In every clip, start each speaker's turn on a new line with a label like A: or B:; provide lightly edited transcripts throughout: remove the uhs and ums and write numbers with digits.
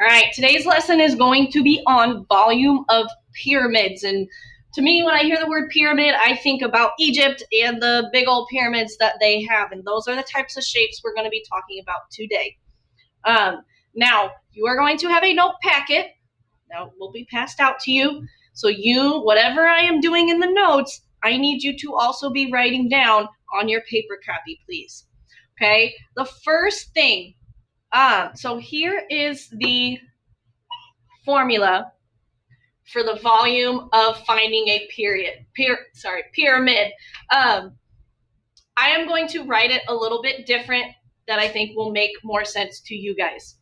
A: All right, today's lesson is going to be on volume of pyramids. And to me, when I hear the word pyramid, I think about Egypt and the big old pyramids that they have. And those are the types of shapes we're going to be talking about today. Now, you are going to have a note packet that will be passed out to you. So whatever I am doing in the notes, I need you to also be writing down on your paper copy, please. Okay, the first thing, so here is the formula for the volume of finding a pyramid. I am going to write it a little bit different that I think will make more sense to you guys.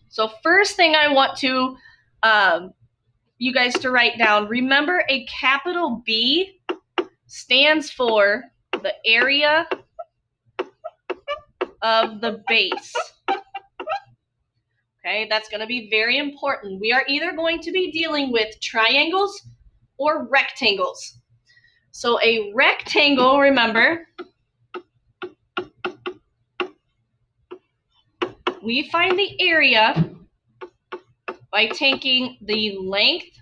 A: So first thing I want to you guys to write down, remember a capital B stands for the area of the base. Okay, that's going to be very important. We are either going to be dealing with triangles or rectangles. So a rectangle, remember, we find the area by taking the length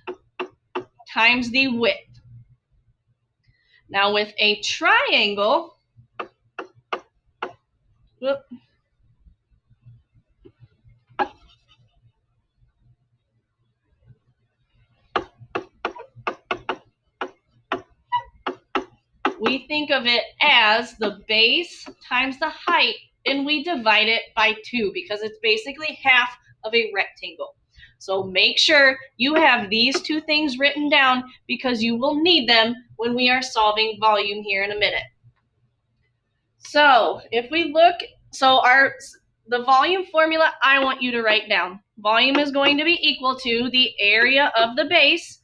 A: times the width. Now with a triangle, we think of it as the base times the height, and we divide it by 2 because it's basically half of a rectangle. So make sure you have these two things written down because you will need them when we are solving volume here in a minute. So if we look, the volume formula I want you to write down. Volume is going to be equal to the area of the base.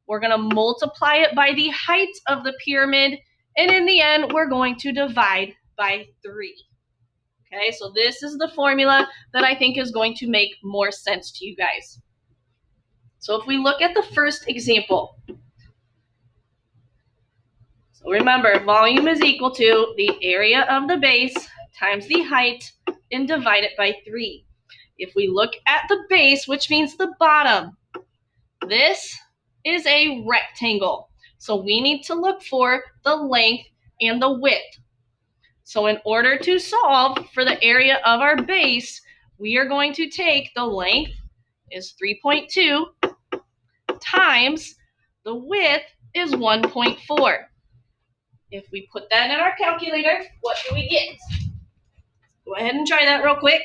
A: We're going to multiply it by the height of the pyramid, and in the end, we're going to divide by 3. Okay, so this is the formula that I think is going to make more sense to you guys. So if we look at the first example, so remember, volume is equal to the area of the base times the height and divide it by 3. If we look at the base, which means the bottom, this is a rectangle. So we need to look for the length and the width. So in order to solve for the area of our base, we are going to take the length is 3.2 times the width is 1.4. If we put that in our calculator, what do we get? Go ahead and try that real quick.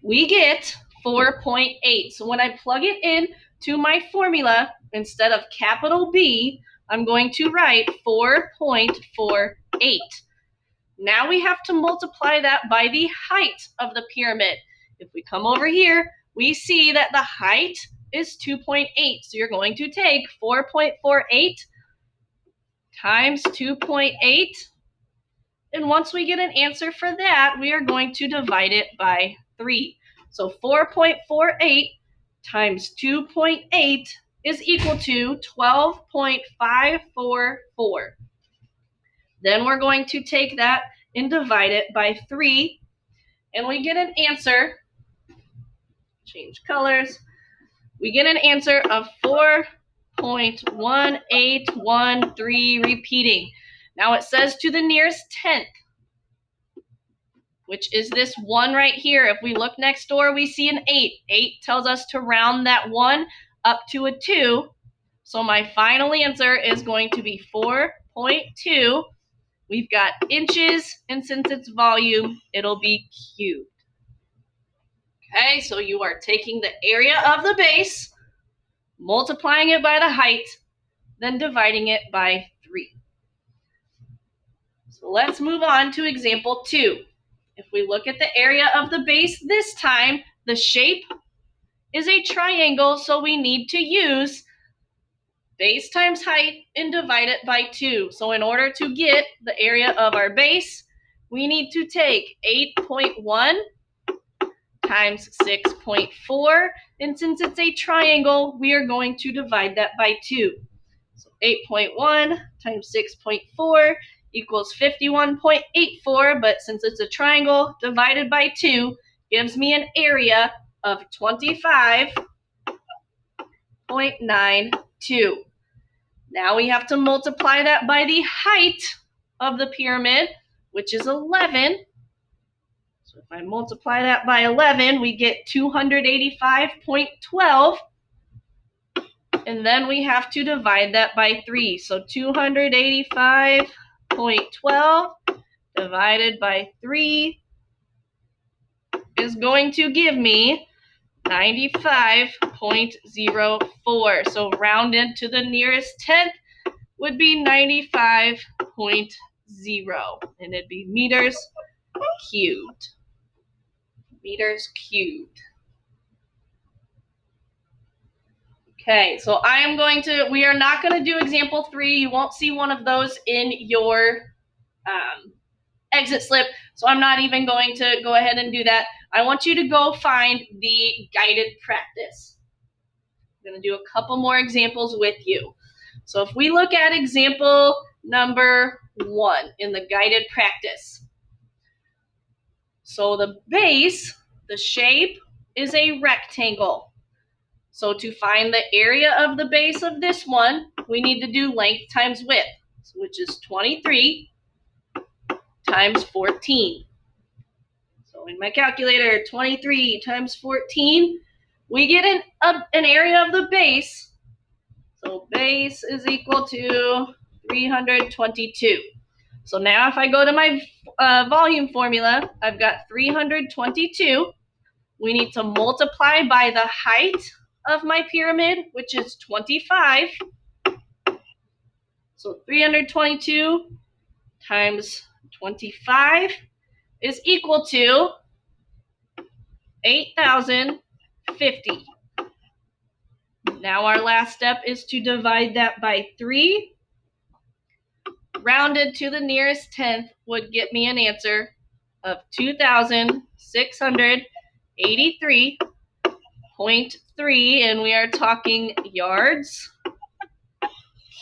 A: We get 4.8. So when I plug it in to my formula, instead of capital B, I'm going to write 4.48. Now we have to multiply that by the height of the pyramid. If we come over here, we see that the height is 2.8. So you're going to take 4.48 times 2.8. And once we get an answer for that, we are going to divide it by 3. So 4.48 times 2.8 is equal to 12.544. Then we're going to take that and divide it by 3, and we get an answer, change colors, we get an answer of 4.1813 repeating. Now it says to the nearest tenth, which is this 1 right here. If we look next door, we see an 8. 8 tells us to round that 1 up to a 2. So my final answer is going to be 4.2. We've got inches, and since it's volume, it'll be cubed. Okay, so you are taking the area of the base, multiplying it by the height, then dividing it by 3. So let's move on to example 2. If we look at the area of the base this time, the shape is a triangle, so we need to use base times height and divide it by 2. So in order to get the area of our base, we need to take 8.1 times 6.4. And since it's a triangle, we are going to divide that by 2. So 8.1 times 6.4 equals 51.84, but since it's a triangle, divided by 2 gives me an area of 25.92. Now we have to multiply that by the height of the pyramid, which is 11. So if I multiply that by 11, we get 285.12. And then we have to divide that by 3. So 285.12 divided by 3 is going to give me 95.04. So rounded to the nearest tenth would be 95.0. And it'd be meters cubed. Meters cubed. Okay, so we are not going to do example 3. You won't see one of those in your exit slip, so I'm not even going to go ahead and do that. I want you to go find the guided practice. I'm going to do a couple more examples with you. So if we look at example number 1 in the guided practice. So the base, the shape, is a rectangle. So to find the area of the base of this one, we need to do length times width, which is 23 times 14. So in my calculator, 23 times 14, we get an area of the base. So base is equal to 322. So now if I go to my volume formula, I've got 322. We need to multiply by the height of my pyramid, which is 25. So 322 times 25 is equal to 8,050. Now our last step is to divide that by 3. Rounded to the nearest tenth would get me an answer of 2,683.3, and we are talking yards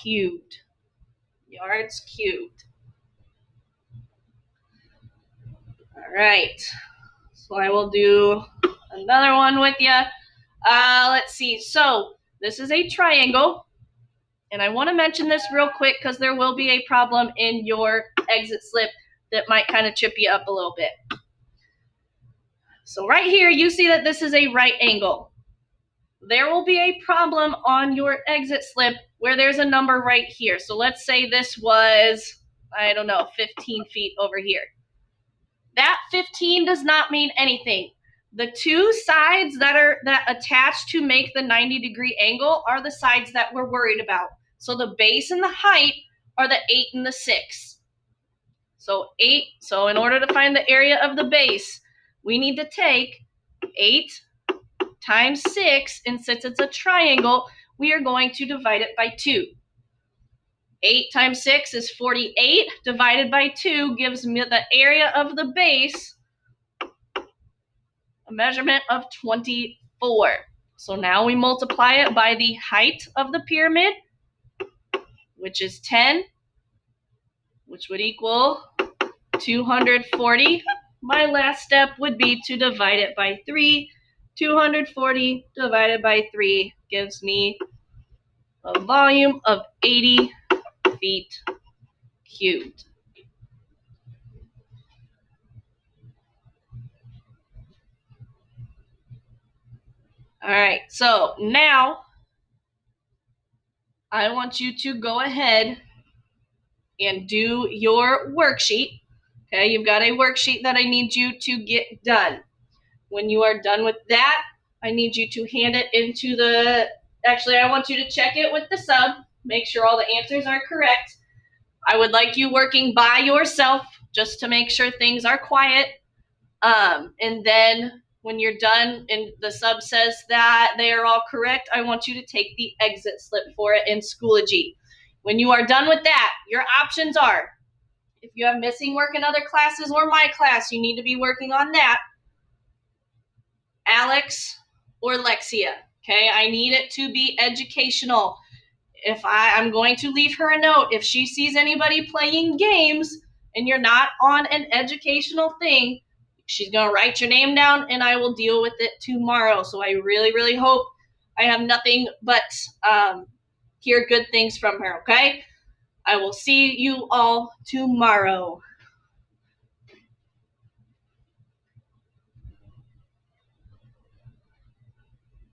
A: cubed. Yards cubed. All right. So I will do another one with you. Let's see. So this is a triangle. And I want to mention this real quick because there will be a problem in your exit slip that might kind of trip you up a little bit. So right here, you see that this is a right angle. There will be a problem on your exit slip where there's a number right here. So let's say this was, 15 feet over here. That 15 does not mean anything. The two sides that attach to make the 90-degree angle are the sides that we're worried about. So the base and the height are the 8 and the 6. So in order to find the area of the base, we need to take 8 times 6, and since it's a triangle, we are going to divide it by 2. 8 times 6 is 48, divided by 2 gives me the area of the base, a measurement of 24. So now we multiply it by the height of the pyramid, which is 10, which would equal 240. My last step would be to divide it by 3. 240 divided by 3 gives me a volume of 80 feet cubed. All right, so now I want you to go ahead and do your worksheet. Okay, you've got a worksheet that I need you to get done. When you are done with that, I need you to hand it into I want you to check it with the sub, make sure all the answers are correct. I would like you working by yourself just to make sure things are quiet. And then when you're done and the sub says that they are all correct, I want you to take the exit slip for it in Schoology. When you are done with that, your options are, if you have missing work in other classes or my class, you need to be working on that. Alex or Lexia, okay? I need it to be educational. I'm going to leave her a note. If she sees anybody playing games and you're not on an educational thing, she's going to write your name down and I will deal with it tomorrow. So I really, really hope I have nothing but hear good things from her, okay? I will see you all tomorrow.